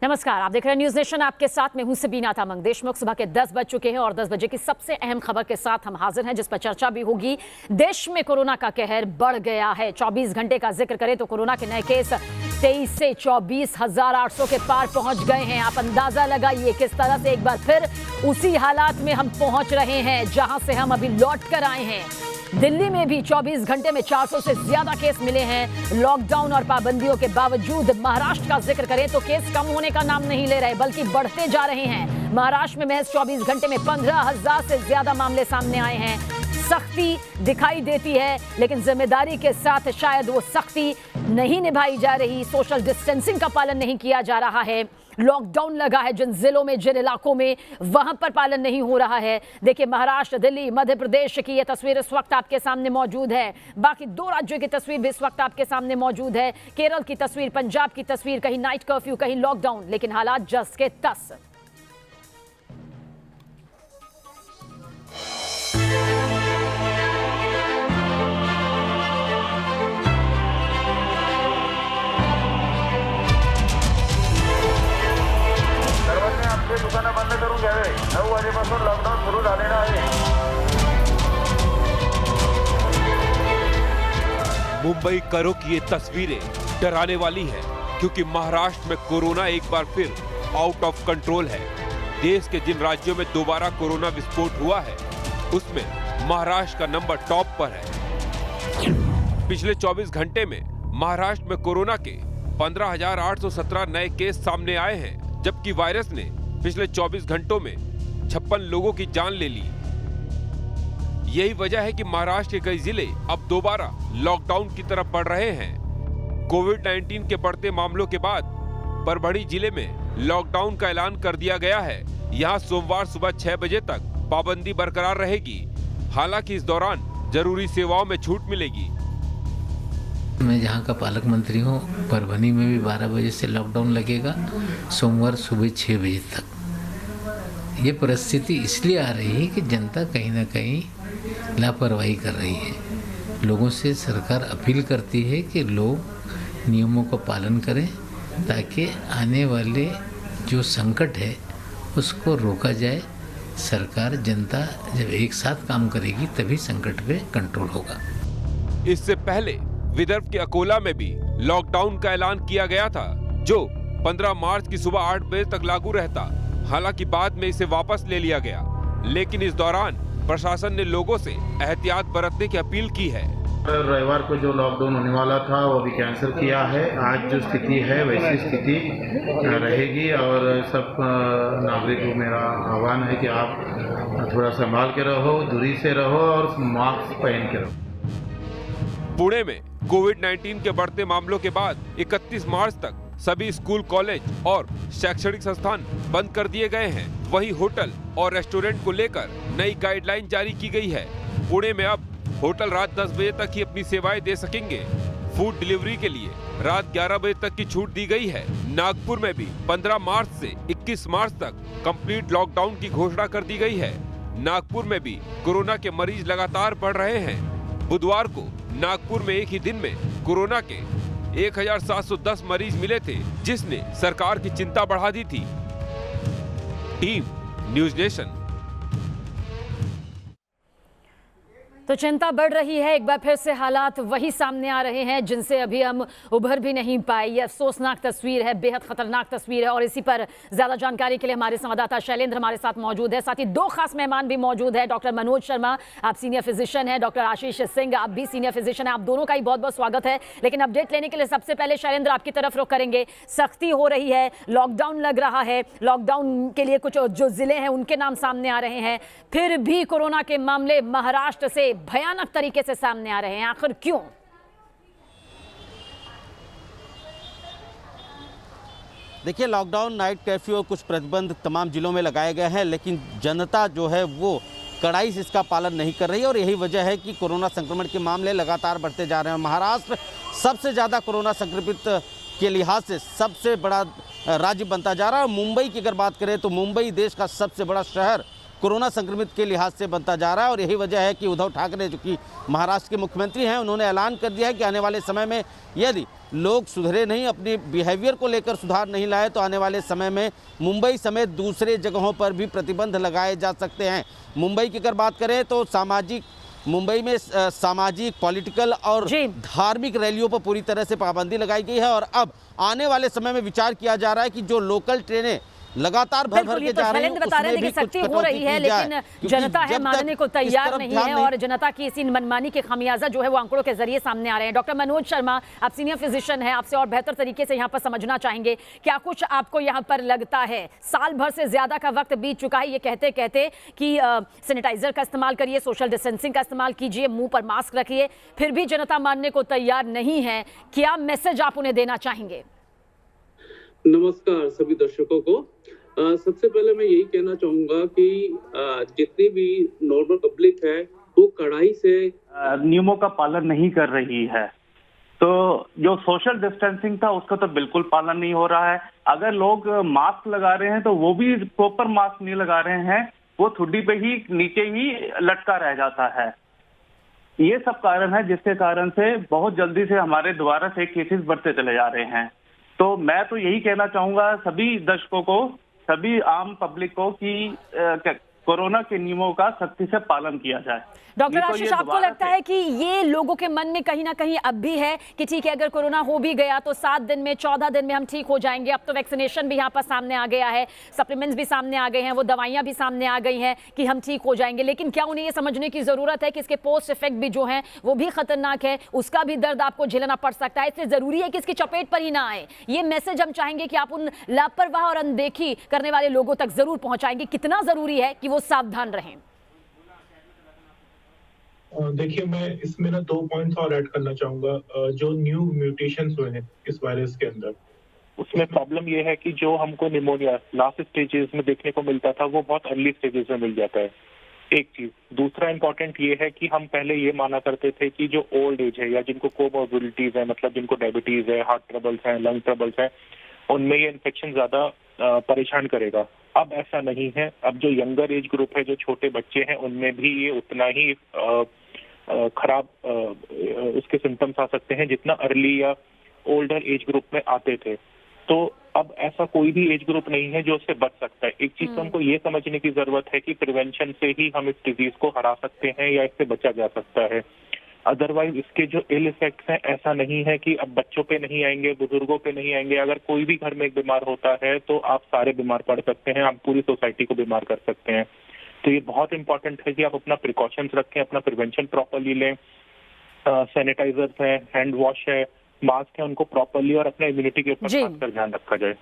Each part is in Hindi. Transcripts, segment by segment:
नमस्कार, आप देख रहे हैं न्यूज नेशन। आपके साथ में हूं सबीना तामंग। देशमुख सुबह के 10 बज चुके हैं और 10 बजे की सबसे अहम खबर के साथ हम हाजिर हैं, जिस पर चर्चा भी होगी। देश में कोरोना का कहर बढ़ गया है। 24 घंटे का जिक्र करें तो कोरोना के नए केस 23 से 24,800 के पार पहुंच गए हैं। आप अंदाजा लगाइए किस तरह से एक बार फिर उसी हालात में हम पहुंच रहे हैं जहां से हम अभी लौट कर आए हैं। दिल्ली में भी 24 घंटे में 400 से ज्यादा केस मिले हैं। लॉकडाउन और पाबंदियों के बावजूद महाराष्ट्र का जिक्र करें तो केस कम होने का नाम नहीं ले रहे, बल्कि बढ़ते जा रहे हैं। महाराष्ट्र में महज 24 घंटे में 15,000 से ज्यादा मामले सामने आए हैं। सख्ती दिखाई देती है, लेकिन जिम्मेदारी के साथ शायद वो सख्ती नहीं निभाई जा रही। सोशल डिस्टेंसिंग का पालन नहीं किया जा रहा है। लॉकडाउन लगा है जिन जिलों में, जिन इलाकों में, वहां पर पालन नहीं हो रहा है। देखिए, महाराष्ट्र, दिल्ली, मध्य प्रदेश की ये तस्वीर इस वक्त आपके सामने मौजूद है। बाकी 2 राज्यों की तस्वीर भी इस वक्त आपके सामने मौजूद है। केरल की तस्वीर, पंजाब की तस्वीर, कहीं नाइट कर्फ्यू, कहीं लॉकडाउन, लेकिन हालात जस के तस। दुकानं बंद करून घ्यावे। 9 वाजेपासून लॉकडाऊन सुरू झालेलं आहे। मुंबई करो की ये तस्वीरें डराने वाली हैं, क्योंकि महाराष्ट्र में कोरोना एक बार फिर आउट ऑफ कंट्रोल है। देश के जिन राज्यों में दोबारा कोरोना विस्फोट हुआ है, उसमें महाराष्ट्र का नंबर टॉप पर है। पिछले 24 घंटे में महाराष्ट्र में कोरोना के 15,817 नए केस सामने आए हैं, जबकि वायरस ने पिछले 24 घंटों में 56 लोगों की जान ले ली। यही वजह है कि महाराष्ट्र के कई जिले अब दोबारा लॉकडाउन की तरफ बढ़ रहे हैं। कोविड-19 के बढ़ते मामलों के बाद परभणी जिले में लॉकडाउन का ऐलान कर दिया गया है। यहां सोमवार सुबह 6 बजे तक पाबंदी बरकरार रहेगी। हालांकि इस दौरान जरूरी सेवाओं में छूट मिलेगी। मैं जहाँ का पालक मंत्री हूँ, परभणी में भी 12 बजे से लॉकडाउन लगेगा, सोमवार सुबह 6 बजे तक। ये परिस्थिति इसलिए आ रही है कि जनता कहीं ना कहीं लापरवाही कर रही है। लोगों से सरकार अपील करती है कि लोग नियमों का पालन करें, ताकि आने वाले जो संकट है उसको रोका जाए। सरकार, जनता जब एक साथ काम करेगी तभी संकट पे कंट्रोल होगा। इससे पहले विदर्भ के अकोला में भी लॉकडाउन का ऐलान किया गया था, जो 15 मार्च की सुबह 8 बजे तक लागू रहता। हालांकि बाद में इसे वापस ले लिया गया, लेकिन इस दौरान प्रशासन ने लोगों से एहतियात बरतने की अपील की है। रविवार को जो लॉकडाउन होने वाला था वो भी कैंसिल किया है। आज जो स्थिति है वैसी स्थिति रहेगी और सब नागरिकों को मेरा आह्वान है कि आप थोड़ा संभाल के रहो, दूरी से रहो और मास्क पहन के रहो। पुणे में कोविड-19 के बढ़ते मामलों के बाद 31 मार्च तक सभी स्कूल, कॉलेज और शैक्षणिक संस्थान बंद कर दिए गए हैं। वहीं होटल और रेस्टोरेंट को लेकर नई गाइडलाइन जारी की गई है। पुणे में अब होटल रात 10 बजे तक ही अपनी सेवाएं दे सकेंगे। फूड डिलीवरी के लिए रात 11 बजे तक की छूट दी गई है। नागपुर में भी 15 मार्च से 21 मार्च तक कंप्लीट लॉकडाउन की घोषणा कर दी गई है। नागपुर में भी कोरोना के मरीज लगातार बढ़ रहे हैं। बुधवार को नागपुर में एक ही दिन में कोरोना के 1,710 मरीज मिले थे, जिसने सरकार की चिंता बढ़ा दी थी। Team news nation. तो चिंता बढ़ रही है। एक बार फिर से हालात वही सामने आ रहे हैं जिनसे अभी हम उभर भी नहीं पाए। ये अफसोसनाक तस्वीर है, बेहद खतरनाक तस्वीर है। और इसी पर ज्यादा जानकारी के लिए हमारे संवाददाता शैलेंद्र हमारे साथ मौजूद है। साथ ही 2 खास मेहमान भी मौजूद है। डॉक्टर मनोज शर्मा, आप सीनियर फिजिशियन हैं, डॉक्टर आशीष सिंह, आप भी सीनियर फिजिशियन हैं। आप दोनों का ही बहुत बहुत स्वागत है। लेकिन अपडेट लेने के लिए सबसे पहले शैलेंद्र आपकी तरफ रुख करेंगे। सख्ती हो रही है, लॉकडाउन लग रहा है, लॉकडाउन के लिए कुछ जो जिले हैं उनके नाम सामने आ रहे हैं, फिर भी कोरोना के मामले महाराष्ट्र से भयानक तरीके से सामने आ रहे हैं। आखिर क्यों? देखिए, लॉकडाउन, नाइट कर्फ्यू और कुछ प्रतिबंध तमाम जिलों में लगाए गए हैं, लेकिन जनता जो है वो कड़ाई से इसका पालन नहीं कर रही है। और यही वजह है कि कोरोना संक्रमण के मामले लगातार बढ़ते जा रहे हैं। महाराष्ट्र सबसे ज़्यादा कोरोना संक्रमित के लिहाज से सबसे बड़ा राज्य बनता जा रहा है। मुंबई की अगर बात करें तो मुंबई देश का सबसे बड़ा शहर कोरोना संक्रमित के लिहाज से बनता जा रहा है। और यही वजह है कि उद्धव ठाकरे, जो कि महाराष्ट्र के मुख्यमंत्री हैं, उन्होंने ऐलान कर दिया है कि आने वाले समय में यदि लोग सुधरे नहीं, अपने बिहेवियर को लेकर सुधार नहीं लाए तो आने वाले समय में मुंबई समेत दूसरे जगहों पर भी प्रतिबंध लगाए जा सकते हैं। मुंबई की अगर बात करें तो मुंबई में सामाजिक, पॉलिटिकल और धार्मिक रैलियों पर पूरी तरह से पाबंदी लगाई गई है और अब आने वाले समय में विचार किया जा रहा है कि जो लोकल ट्रेनें लगातार भर के जा रही हैं, बता रहे हैं कि सख्ती हो रही है, लेकिन जनता है मानने को तैयार नहीं है और जनता की इसी मनमानी के खामियाजा जो है वो आंकड़ों के जरिए सामने आ रहे हैं। डॉक्टर मनोज शर्मा, आप सीनियर फिजिशियन हैं, आपसे और बेहतर तरीके से यहाँ पर समझना चाहेंगे, क्या कुछ आपको यहाँ पर लगता है? साल भर से ज्यादा का वक्त बीत चुका है ये कहते कहते कि सैनिटाइजर का इस्तेमाल करिए, सोशल डिस्टेंसिंग का इस्तेमाल कीजिए, मुंह पर मास्क रखिए, फिर भी जनता मानने को तैयार नहीं है। क्या मैसेज आप उन्हें देना चाहेंगे? नमस्कार सभी दर्शकों को। सबसे पहले मैं यही कहना चाहूंगा कि जितनी भी नॉर्मल पब्लिक है वो कड़ाई से नियमों का पालन नहीं कर रही है। तो जो सोशल डिस्टेंसिंग था उसका तो बिल्कुल पालन नहीं हो रहा है। अगर लोग मास्क लगा रहे हैं तो वो भी प्रॉपर मास्क नहीं लगा रहे हैं, वो ठुड्डी पे ही नीचे ही लटका रह जाता है। ये सब कारण है जिसके कारण से बहुत जल्दी से हमारे दोबारा से केसेस बढ़ते चले जा रहे हैं। तो मैं तो यही कहना चाहूंगा सभी दर्शकों को, सभी आम पब्लिक को कि कोरोना के नियमों का सख्ती से पालन किया जाए। डॉक्टर आशीष, आपको लगता है कि ये लोगों के मन में कहीं ना कहीं अब भी है कि ठीक है, अगर कोरोना हो भी गया तो 7 दिन में, 14 दिन में हम ठीक हो जाएंगे? अब तो वैक्सीनेशन भी यहाँ पर सामने आ गया है, सप्लीमेंट्स भी सामने आ गए हैं, वो दवाइयां भी सामने आ गई हैं कि हम ठीक हो जाएंगे। लेकिन क्या उन्हें ये समझने की जरूरत है कि इसके पोस्ट इफेक्ट भी जो है वो भी खतरनाक है, उसका भी दर्द आपको झेलना पड़ सकता है? इसलिए जरूरी है कि इसकी चपेट पर ही ना आए। ये मैसेज हम चाहेंगे कि आप उन लापरवाह और अनदेखी करने वाले लोगों तक जरूर पहुंचाएंगे। कितना जरूरी है कि वो सावधान रहें? देखिए, मैं इसमें ना 2 पॉइंट्स और ऐड करना चाहूंगा। जो न्यू म्यूटेशंस हुए हैं इस वायरस के अंदर, उसमें प्रॉब्लम ये है कि जो हमको निमोनिया लास्ट स्टेजेस में देखने को मिलता था वो बहुत अर्ली स्टेजेस में मिल जाता है, एक चीज। दूसरा इम्पोर्टेंट ये है कि हम पहले ये माना करते थे कि जो ओल्ड एज है या जिनको कोमोर्बिडिटीज है, मतलब जिनको डायबिटीज है, हार्ट ट्रबल्स है, लंग ट्रबल्स है, उनमें ये इन्फेक्शन ज्यादा परेशान करेगा। अब ऐसा नहीं है। अब जो यंगर एज ग्रुप है, जो छोटे बच्चे हैं, उनमें भी ये उतना ही खराब उसके सिम्टम्स आ सकते हैं जितना अर्ली या ओल्डर एज ग्रुप में आते थे। तो अब ऐसा कोई भी एज ग्रुप नहीं है जो उससे बच सकता है। एक चीज तो हमको ये समझने की जरूरत है कि प्रिवेंशन से ही हम इस डिजीज को हरा सकते हैं या इससे बचा जा सकता है। अदरवाइज इसके जो इल इफेक्ट्स हैं, ऐसा नहीं है कि अब बच्चों पे नहीं आएंगे, बुजुर्गों पे नहीं आएंगे। अगर कोई भी घर में एक बीमार होता है तो आप सारे बीमार पड़ सकते हैं, आप पूरी सोसाइटी को बीमार कर सकते हैं। तो ये बहुत इंपॉर्टेंट है कि आप अपना प्रिकॉशंस रखें, अपना प्रिवेंशन प्रॉपरली लें। सैनिटाइजर्स है, हैंड वॉश है, मास्क है, उनको प्रॉपरली और अपने इम्यूनिटी के ऊपर खासकर ध्यान रखा जाए।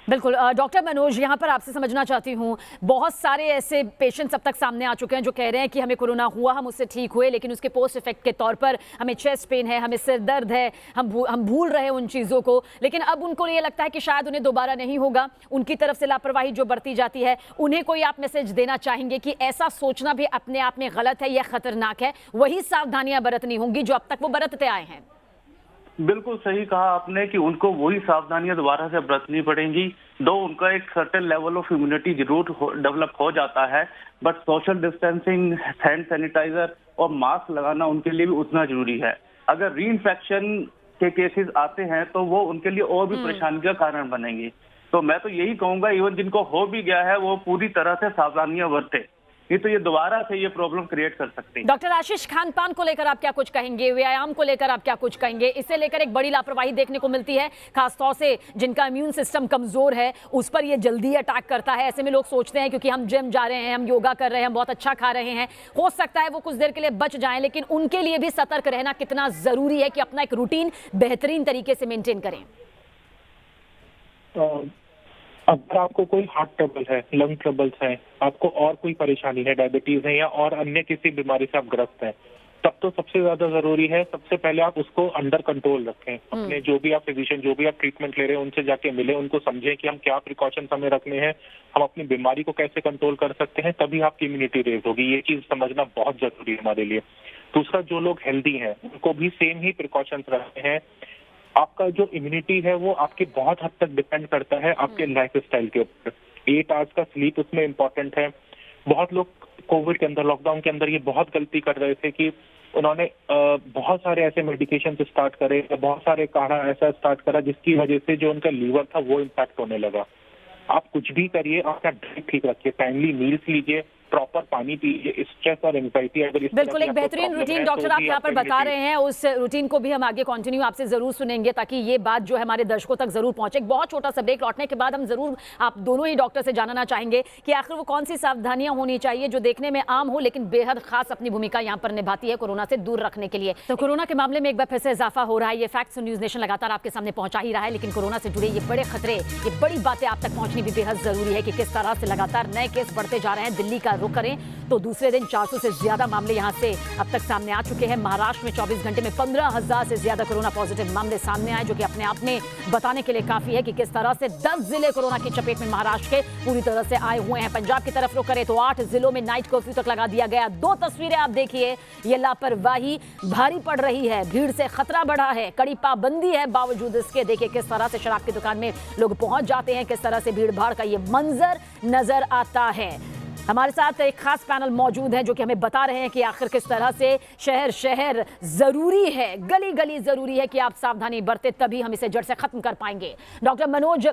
बिल्कुल। डॉक्टर मनोज, यहाँ पर आपसे समझना चाहती हूँ, बहुत सारे ऐसे पेशेंट्स अब तक सामने आ चुके हैं जो कह रहे हैं कि हमें कोरोना हुआ, हम उससे ठीक हुए, लेकिन उसके पोस्ट इफेक्ट के तौर पर हमें चेस्ट पेन है, हमें सिर दर्द है, हम भूल रहे हैं उन चीज़ों को। लेकिन अब उनको ये लगता है कि शायद उन्हें दोबारा नहीं होगा। उनकी तरफ से लापरवाही जो बरती जाती है, उन्हें कोई आप मैसेज देना चाहेंगे कि ऐसा सोचना भी अपने आप में गलत है या खतरनाक है, वही सावधानियां बरतनी होंगी जो अब तक वो बरतते आए हैं? बिल्कुल सही कहा आपने कि उनको वही सावधानियां दोबारा से बरतनी पड़ेंगी। दो उनका एक सर्टेन लेवल ऑफ इम्यूनिटी जरूर डेवलप हो जाता है, but social distancing, hand sanitizer और मास्क लगाना उनके लिए भी उतना जरूरी है। अगर री इन्फेक्शन के केसेस आते हैं तो वो उनके लिए और भी परेशानी का कारण बनेंगे। तो मैं तो यही कहूंगा, इवन जिनको हो भी गया है वो पूरी तरह से सावधानियां बरते, नहीं तो ये दोबारा से ये प्रॉब्लम क्रिएट कर सकते हैं। डॉक्टर आशीष, खान पान को लेकर आप क्या कुछ कहेंगे, व्यायाम को लेकर आप क्या कुछ कहेंगे? इसे लेकर एक बड़ी लापरवाही देखने को मिलती है, खासतौर से जिनका इम्यून सिस्टम कमजोर है उस पर ये जल्दी अटैक करता है। ऐसे में लोग सोचते हैं क्योंकि हम जिम जा रहे हैं, हम योगा कर रहे हैं, हम बहुत अच्छा खा रहे हैं, हो सकता है वो कुछ देर के लिए बच जाएं, लेकिन उनके लिए भी सतर्क रहना कितना जरूरी है कि अपना एक रूटीन बेहतरीन तरीके से मेंटेन करें। अगर आपको कोई हार्ट ट्रबल है, लंग ट्रबल्स है, आपको और कोई परेशानी है, डायबिटीज है या और अन्य किसी बीमारी से आप ग्रस्त हैं, तब तो सबसे ज्यादा जरूरी है, सबसे पहले आप उसको अंडर कंट्रोल रखें। अपने जो भी आप फिजिशियन, जो भी आप ट्रीटमेंट ले रहे हैं, उनसे जाके मिले, उनको समझें कि हम क्या प्रिकॉशंस हमें रखने हैं, हम अपनी बीमारी को कैसे कंट्रोल कर सकते हैं, तभी आपकी इम्यूनिटी रेज होगी। ये चीज समझना बहुत जरूरी है हमारे लिए। दूसरा, जो लोग हेल्दी हैं उनको भी सेम ही प्रिकॉशंस रखते हैं। आपका जो इम्यूनिटी है वो आपके बहुत हद तक डिपेंड करता है आपके लाइफ स्टाइल के ऊपर। 8 आवर्स का स्लीप उसमें इम्पोर्टेंट है। बहुत लोग कोविड के अंदर, लॉकडाउन के अंदर ये बहुत गलती कर रहे थे कि उन्होंने बहुत सारे ऐसे मेडिकेशन स्टार्ट करे, बहुत सारे काढ़ा ऐसा स्टार्ट करा जिसकी वजह से जो उनका लीवर था वो इम्पैक्ट होने लगा। आप कुछ भी करिए, अपना डाइट ठीक रखिए, टाइमली मील्स लीजिए, प्रॉपर पानी पीजिए। स्ट्रेस और एंजाइटी अगर बिल्कुल एक बेहतरीन रूटीन डॉक्टर आप यहाँ पर बता रहे हैं, उस रूटीन को भी हम आगे कंटिन्यू आपसे जरूर सुनेंगे ताकि ये बात जो है हमारे दर्शकों तक जरूर पहुंचे। एक बहुत छोटा सा ब्रेक, लौटने के बाद हम जरूर आप दोनों ही डॉक्टर से जानना चाहेंगे कि आखिर वो कौन सी सावधानियां होनी चाहिए जो देखने में आम हो लेकिन बेहद खास अपनी भूमिका यहाँ पर निभाती है कोरोना से दूर रखने के लिए। तो कोरोना के मामले में एक बार फिर से इजाफा हो रहा है, ये फैक्ट्स न्यूज नेशन लगातार आपके सामने पहुंचा ही रहा है, लेकिन कोरोना से जुड़े ये बड़े खतरे, ये बड़ी बातें आप तक पहुंचनी भी बेहद जरूरी है कि किस तरह से लगातार नए केस बढ़ते जा रहे हैं। दिल्ली का रुख करें तो दूसरे दिन 400 से ज्यादा मामले यहां से अब तक सामने आ चुके हैं। महाराष्ट्र में 24 घंटे में 15,000 से ज्यादा कोरोना पॉजिटिव मामले सामने आए, जो कि अपने आप में बताने के लिए काफी है कि किस तरह से 10 जिले कोरोना की चपेट में महाराष्ट्र के पूरी तरह से आए हुए हैं। पंजाब की तरफ रुख करें तो 8 जिलों में नाइट कर्फ्यू तक लगा दिया गया। 2 तस्वीरें आप देखिए, ये लापरवाही भारी पड़ रही है, भीड़ से खतरा बढ़ा है, कड़ी पाबंदी है, बावजूद इसके देखिए किस तरह से शराब की दुकान में लोग पहुंच जाते हैं, किस तरह से भीड़ भाड़ का ये मंजर नजर आता है। हमारे साथ एक खास पैनल मौजूद है जो कि हमें बता रहे हैं कि आखिर किस तरह से शहर शहर जरूरी है, गली गली जरूरी है कि आप सावधानी बरते, तभी हम इसे जड़ से खत्म कर पाएंगे। डॉक्टर मनोज,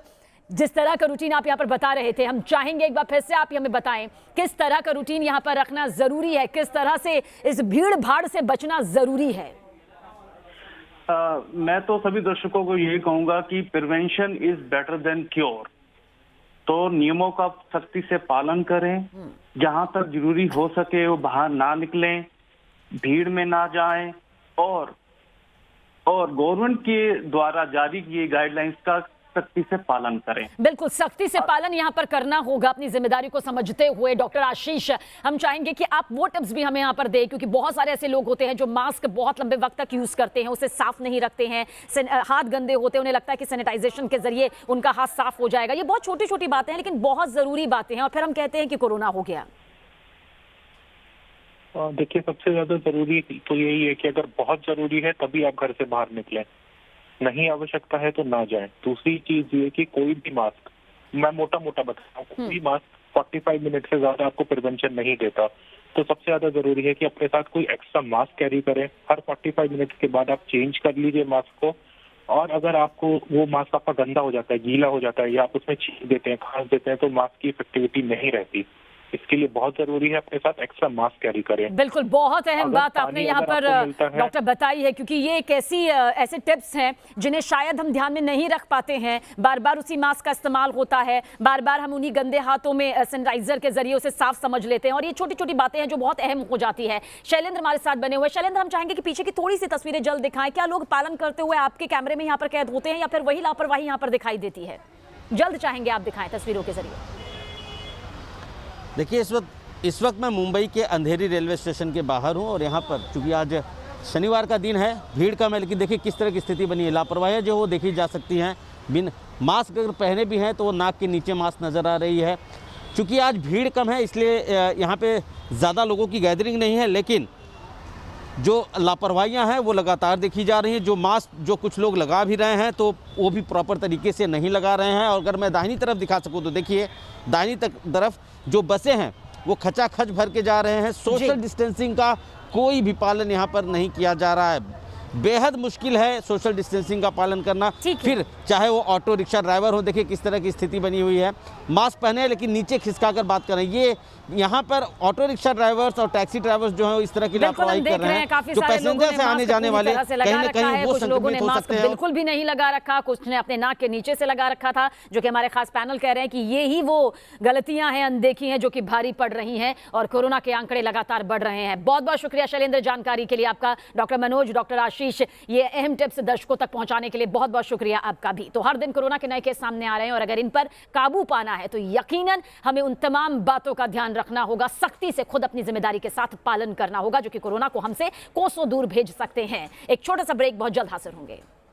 जिस तरह का रूटीन आप यहाँ पर बता रहे थे, हम चाहेंगे एक बार फिर से आप हमें बताएं किस तरह का रूटीन यहाँ पर रखना जरूरी है, किस तरह से इस भीड़ भाड़ से बचना जरूरी है। मैं तो सभी दर्शकों को यही कहूंगा कि prevention is better than cure. तो नियमों का सख्ती से पालन करें, जहां तक जरूरी हो सके वो बाहर ना निकलें, भीड़ में ना जाएं और गवर्नमेंट के द्वारा जारी किए गाइडलाइंस का सख्ती से पालन करें। बिल्कुल सख्ती से पालन यहाँ पर करना होगा अपनी जिम्मेदारी को समझते हुए। डॉक्टर आशीष, हम चाहेंगे कि आप वो टिप्स भी हमें यहाँ पर दें, क्योंकि बहुत सारे ऐसे लोग होते हैं जो मास्क बहुत लंबे वक्त तक यूज करते हैं, उसे साफ नहीं रखते हैं, हाथ गंदे होते हैं, उन्हें लगता है कि सैनिटाइजेशन के जरिए उनका हाथ साफ हो जाएगा। ये बहुत छोटी छोटी बातें हैं लेकिन बहुत जरूरी बातें हैं, और फिर हम कहते हैं कि कोरोना हो गया। देखिए, सबसे ज्यादा जरूरी तो यही है कि अगर बहुत जरूरी है तभी आप घर से बाहर निकलें, नहीं आवश्यकता है तो ना जाएं। दूसरी चीज ये कि कोई भी मास्क, मैं मोटा मोटा बता रहा हूँ, कोई मास्क 45 मिनट से ज्यादा आपको प्रिवेंशन नहीं देता। तो सबसे ज्यादा जरूरी है कि अपने साथ कोई एक्स्ट्रा मास्क कैरी करें। हर 45 मिनट के बाद आप चेंज कर लीजिए मास्क को, और अगर आपको वो मास्क आपका गंदा हो जाता है, गीला हो जाता है, या आप उसमें छींक देते हैं, खांस देते हैं, तो मास्क की इफेक्टिविटी नहीं रहती। इसके लिए बहुत जरूरी है अपने साथ एक्स्ट्रा मास्क कैरी करें। बिल्कुल, बहुत अहम बात आपने यहाँ पर डॉक्टर बताई है, क्योंकि ये एक ऐसे टिप्स हैं जिन्हें शायद हम ध्यान में नहीं रख पाते हैं। बार बार उसी मास्क का इस्तेमाल होता है, बार बार हम उन्हीं गंदे हाथों में सैनिटाइजर के जरिए उसे साफ समझ लेते हैं, और ये छोटी छोटी बातें हैं जो बहुत अहम हो जाती है। शैलेंद्र हमारे साथ बने हुए। शैलेंद्र, हम चाहेंगे कि पीछे की थोड़ी सी तस्वीरें जल्द दिखाएं। क्या लोग पालन करते हुए आपके कैमरे में यहाँ पर कैद होते हैं, या फिर वही लापरवाही यहाँ पर दिखाई देती है? जल्द चाहेंगे आप दिखाएं तस्वीरों के जरिए। देखिए, इस वक्त मैं मुंबई के अंधेरी रेलवे स्टेशन के बाहर हूं, और यहाँ पर चूंकि आज शनिवार का दिन है, भीड़ का मैं, लेकिन देखिए किस तरह की स्थिति बनी है। लापरवाही जो वो देखी जा सकती हैं। बिन मास्क अगर पहने भी हैं तो वो नाक के नीचे मास्क नज़र आ रही है। चूँकि आज भीड़ कम है इसलिए यहाँ पे ज़्यादा लोगों की गैदरिंग नहीं है, लेकिन जो लापरवाहियाँ हैं वो लगातार देखी जा रही हैं। जो मास्क जो कुछ लोग लगा भी रहे हैं तो वो भी प्रॉपर तरीके से नहीं लगा रहे हैं। और अगर मैं दाहिनी तरफ दिखा सकूँ तो देखिए, दाहिनी तरफ जो बसें हैं वो खचाखच भर के जा रहे हैं। सोशल डिस्टेंसिंग का कोई भी पालन यहाँ पर नहीं किया जा रहा है। बेहद मुश्किल है सोशल डिस्टेंसिंग का पालन करना, फिर चाहे वो ऑटो रिक्शा ड्राइवर हो। देखिए किस तरह की स्थिति बनी हुई है, मास्क पहने लेकिन नीचे खिसका कर बात कर रहे हैं। ये यहाँ पर ऑटो रिक्शा ड्राइवर्स और टैक्सी ड्राइवर्स जो है इस तरह की लापरवाही कर रहे हैं। जो पैसेंजर से आने जाने वाले कहीं ना कहीं वो संक्रमित हो सकते हैं। बिल्कुल भी नहीं लगा रखा, कुछ ने अपने नाक के नीचे से लगा रखा था, जो कि हमारे खास पैनल कह रहे हैं कि ये ही वो गलतियां हैं, अनदेखी हैं, जो कि भारी पड़ रही हैं, और कोरोना के आंकड़े लगातार बढ़ रहे हैं। बहुत बहुत शुक्रिया शैलेंद्र, जानकारी के लिए आपका। डॉक्टर मनोज, डॉक्टर आशीष, ये अहम टिप्स दर्शकों तक पहुंचाने के लिए बहुत बहुत शुक्रिया आपका भी। तो हर दिन कोरोना के नए केस सामने आ रहे हैं, और अगर इन पर काबू पाना है तो यकीनन हमें उन तमाम बातों का ध्यान रखना होगा, सख्ती से खुद अपनी जिम्मेदारी के साथ पालन करना होगा, जो कि कोरोना को हमसे कोसों दूर भेज सकते हैं। एक छोटा सा ब्रेक, बहुत जल्द हाजिर होंगे।